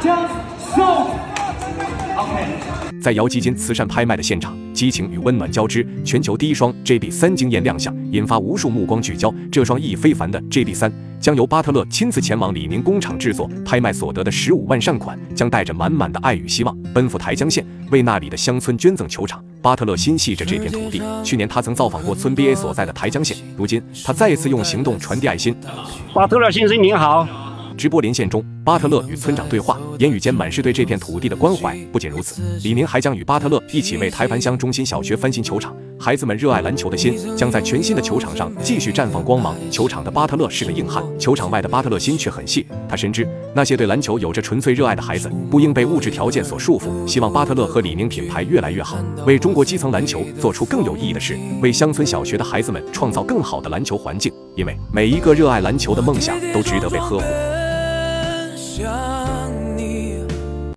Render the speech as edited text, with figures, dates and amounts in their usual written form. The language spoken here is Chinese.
Just shoot. OK。在姚基金慈善拍卖的现场，激情与温暖交织，全球第一双 JB3惊艳亮相，引发无数目光聚焦。这双意义非凡的 JB3将由巴特勒亲自前往李宁工厂制作，拍卖所得的15万善款将带着满满的爱与希望奔赴台江县，为那里的乡村捐赠球场。巴特勒心系着这片土地，去年他曾造访过村 BA 所在的台江县，如今他再次用行动传递爱心。巴特勒先生您好。直播连线中，巴特勒与村长对话，言语间满是对这片土地的关怀。不仅如此，李宁还将与巴特勒一起为台盘乡中心小学翻新球场。孩子们热爱篮球的心将在全新的球场上继续绽放光芒。球场的巴特勒是个硬汉，球场外的巴特勒心却很细。他深知那些对篮球有着纯粹热爱的孩子不应被物质条件所束缚，希望巴特勒和李宁品牌越来越好，为中国基层篮球做出更有意义的事，为乡村小学的孩子们创造更好的篮球环境。因为每一个热爱篮球的梦想都值得被呵护。